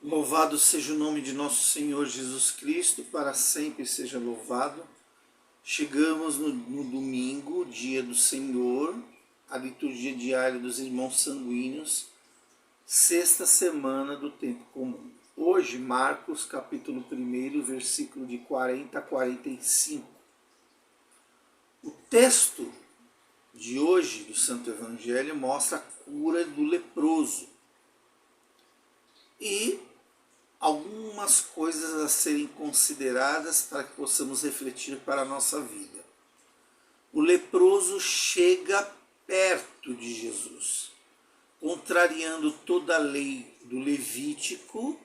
Louvado seja o nome de nosso Senhor Jesus Cristo, para sempre seja louvado. Chegamos no domingo, dia do Senhor, a liturgia diária dos irmãos sanguíneos, sexta semana do tempo comum. Hoje, Marcos, capítulo 1, versículo de 40 a 45. O texto de hoje do Santo Evangelho mostra a cura do leproso e algumas coisas a serem consideradas para que possamos refletir para a nossa vida. O leproso chega perto de Jesus, contrariando toda a lei do Levítico,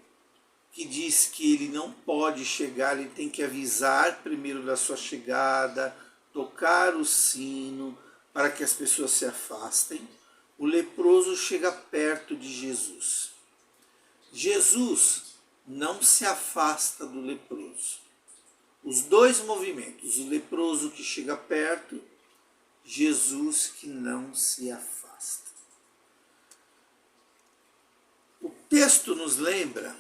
que diz que ele não pode chegar, ele tem que avisar primeiro da sua chegada, tocar o sino para que as pessoas se afastem. O leproso chega perto de Jesus. Jesus não se afasta do leproso. Os dois movimentos, o leproso que chega perto, Jesus que não se afasta. O texto nos lembra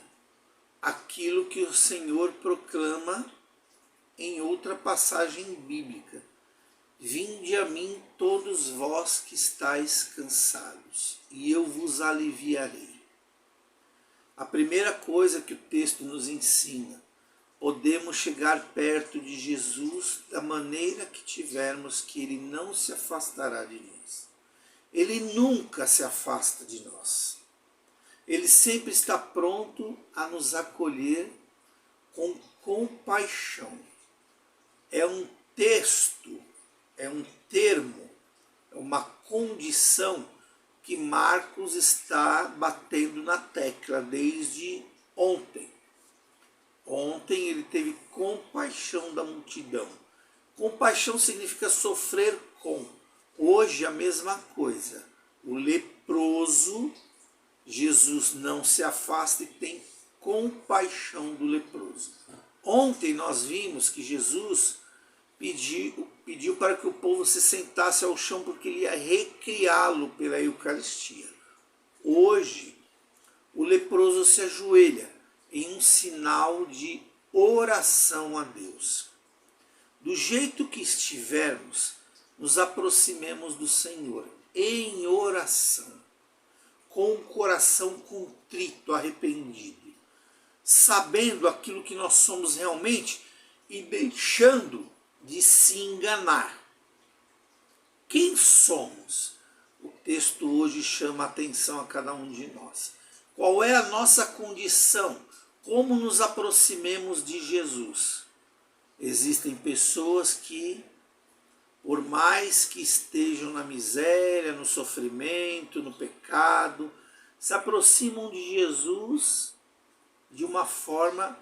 aquilo que o Senhor proclama em outra passagem bíblica. Vinde a mim todos vós que estáis cansados, e eu vos aliviarei. A primeira coisa que o texto nos ensina, podemos chegar perto de Jesus da maneira que tivermos, que Ele não se afastará de nós. Ele nunca se afasta de nós. Ele sempre está pronto a nos acolher com compaixão. É um texto, é um termo, é uma condição que Marcos está batendo na tecla desde ontem. Ontem ele teve compaixão da multidão. Compaixão significa sofrer com. Hoje a mesma coisa. O leproso, Jesus não se afasta e tem compaixão do leproso. Ontem nós vimos que Jesus pediu para que o povo se sentasse ao chão porque ele ia recriá-lo pela Eucaristia. Hoje, o leproso se ajoelha em um sinal de oração a Deus. Do jeito que estivermos, nos aproximemos do Senhor em oração, com o coração contrito, arrependido, sabendo aquilo que nós somos realmente e deixando de se enganar. Quem somos? O texto hoje chama a atenção a cada um de nós. Qual é a nossa condição? Como nos aproximemos de Jesus? Existem pessoas que, por mais que estejam na miséria, no sofrimento, no pecado, se aproximam de Jesus de uma forma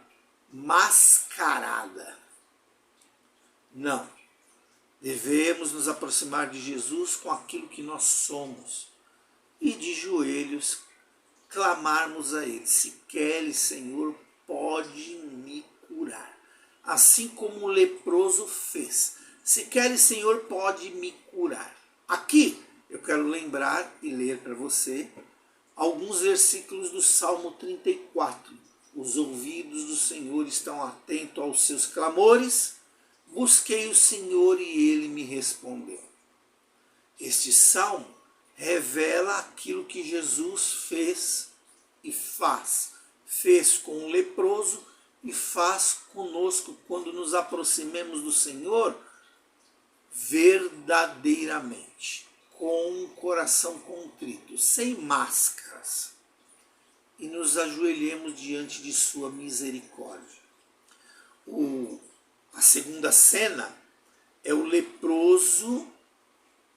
mascarada. Não. Devemos nos aproximar de Jesus com aquilo que nós somos e de joelhos clamarmos a Ele. Se queres, Senhor, pode me curar. Assim como o leproso fez. Se queres, Senhor, pode me curar. Aqui eu quero lembrar e ler para você alguns versículos do Salmo 34. Os ouvidos do Senhor estão atentos aos seus clamores. Busquei o Senhor e Ele me respondeu. Este salmo revela aquilo que Jesus fez e faz. Fez com o leproso e faz conosco quando nos aproximemos do Senhor verdadeiramente, com um coração contrito, sem máscaras, e nos ajoelhemos diante de sua misericórdia. A segunda cena é o leproso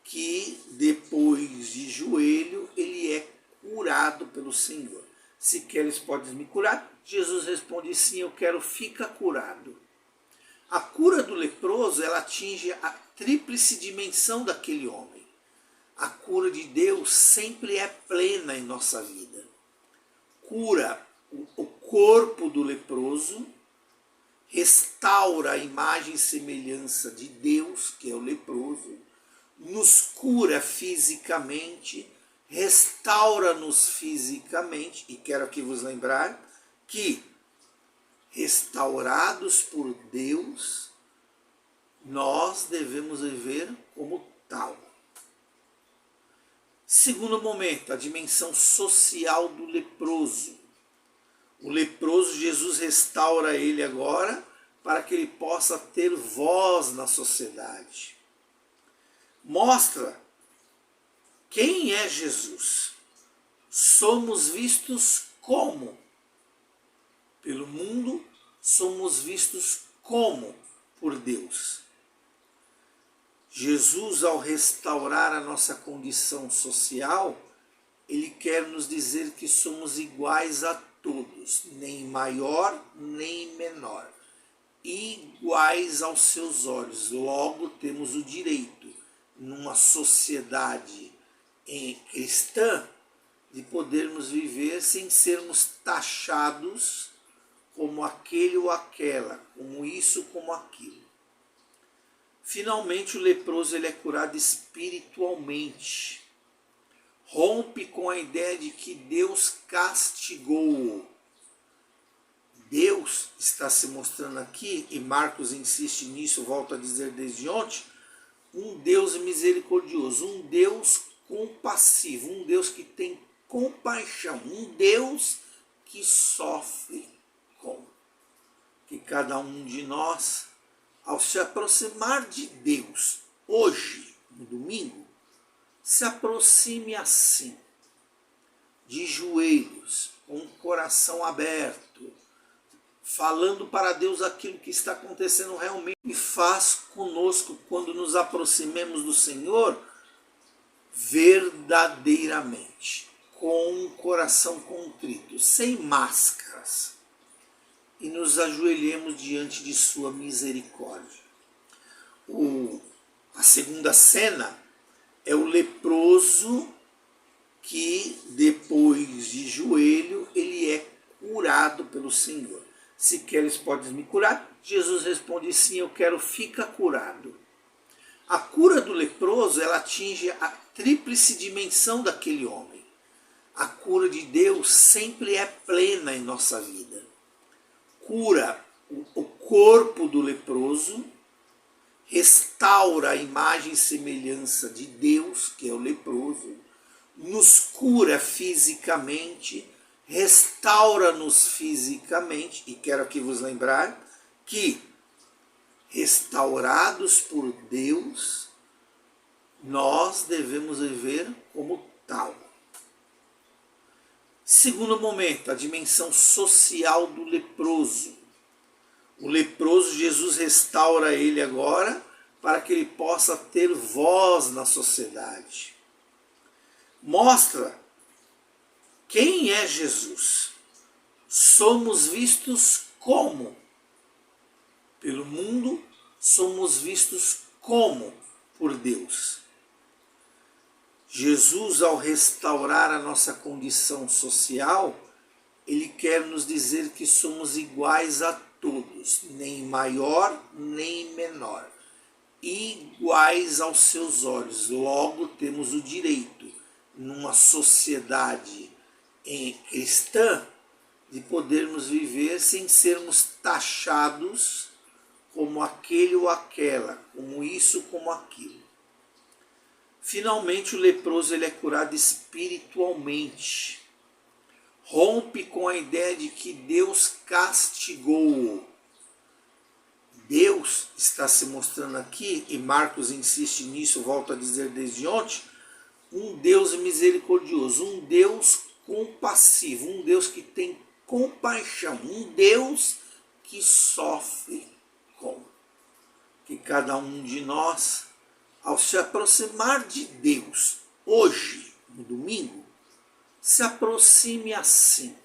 que, depois de joelho, ele é curado pelo Senhor. Se queres, podes me curar? Jesus responde, sim, eu quero, fica curado. A cura do leproso, ela atinge a tríplice dimensão daquele homem. A cura de Deus sempre é plena em nossa vida. Cura o corpo do leproso, restaura a imagem e semelhança de Deus, que é o leproso, nos cura fisicamente, restaura-nos fisicamente, e quero aqui vos lembrar que, restaurados por Deus, nós devemos viver como tal. Segundo momento, a dimensão social do leproso. O leproso, Jesus restaura ele agora para que ele possa ter voz na sociedade. Mostra quem é Jesus. Somos vistos como? Pelo mundo, somos vistos como por Deus. Jesus, ao restaurar a nossa condição social, ele quer nos dizer que somos iguais a todos, nem maior nem menor, iguais aos seus olhos. Logo, temos o direito, numa sociedade cristã, de podermos viver sem sermos taxados como aquele ou aquela, como isso, como aquilo. Finalmente, o leproso ele é curado espiritualmente. Rompe com a ideia de que Deus castigou-o. Deus está se mostrando aqui, e Marcos insiste nisso, volto a dizer desde ontem, um Deus misericordioso, um Deus compassivo, um Deus que tem compaixão, um Deus que sofre com. Que cada um de nós, ao se aproximar de Deus, hoje, no domingo, se aproxime assim, de joelhos, com o coração aberto, falando para Deus aquilo que está acontecendo realmente e faz conosco quando nos aproximemos do Senhor verdadeiramente, com um coração contrito, sem máscaras, e nos ajoelhemos diante de sua misericórdia. A segunda cena é o leproso que, depois de joelho, ele é curado pelo Senhor. Se queres, podes me curar? Jesus responde, sim, eu quero, fica curado. A cura do leproso, ela atinge a tríplice dimensão daquele homem. A cura de Deus sempre é plena em nossa vida. Cura o corpo do leproso, restaura a imagem e semelhança de Deus, que é o leproso, nos cura fisicamente, restaura-nos fisicamente, e quero aqui vos lembrar que, restaurados por Deus, nós devemos viver como tal. Segundo momento, a dimensão social do leproso. O leproso, Jesus restaura ele agora para que ele possa ter voz na sociedade. Mostra quem é Jesus. Somos vistos como? Pelo mundo, somos vistos como por Deus. Jesus, ao restaurar a nossa condição social, ele quer nos dizer que somos iguais a todos, nem maior nem menor, iguais aos seus olhos. Logo, temos o direito, numa sociedade cristã, de podermos viver sem sermos taxados como aquele ou aquela, como isso, como aquilo. Finalmente, o leproso ele é curado espiritualmente. Rompe com a ideia de que Deus castigou-o. Deus está se mostrando aqui, e Marcos insiste nisso, volto a dizer desde ontem, um Deus misericordioso, um Deus compassivo, um Deus que tem compaixão, um Deus que sofre com. Que cada um de nós, ao se aproximar de Deus, hoje, no domingo, se aproxime assim,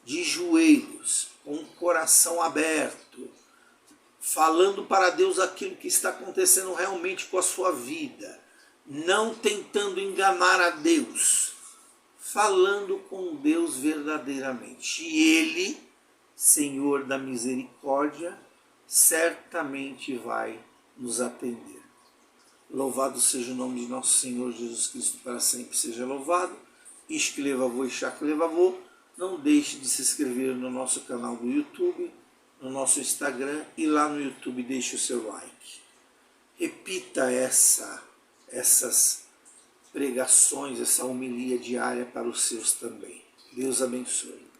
de joelhos, com o coração aberto, falando para Deus aquilo que está acontecendo realmente com a sua vida, não tentando enganar a Deus, falando com Deus verdadeiramente. E Ele, Senhor da misericórdia, certamente vai nos atender. Louvado seja o nome de nosso Senhor Jesus Cristo, para sempre seja louvado. Ishk levavô, Ishak levavô. não deixe de se inscrever no nosso canal do YouTube, no nosso Instagram e lá no YouTube deixe o seu like. Repita essas pregações, essa homilia diária para os seus também. Deus abençoe.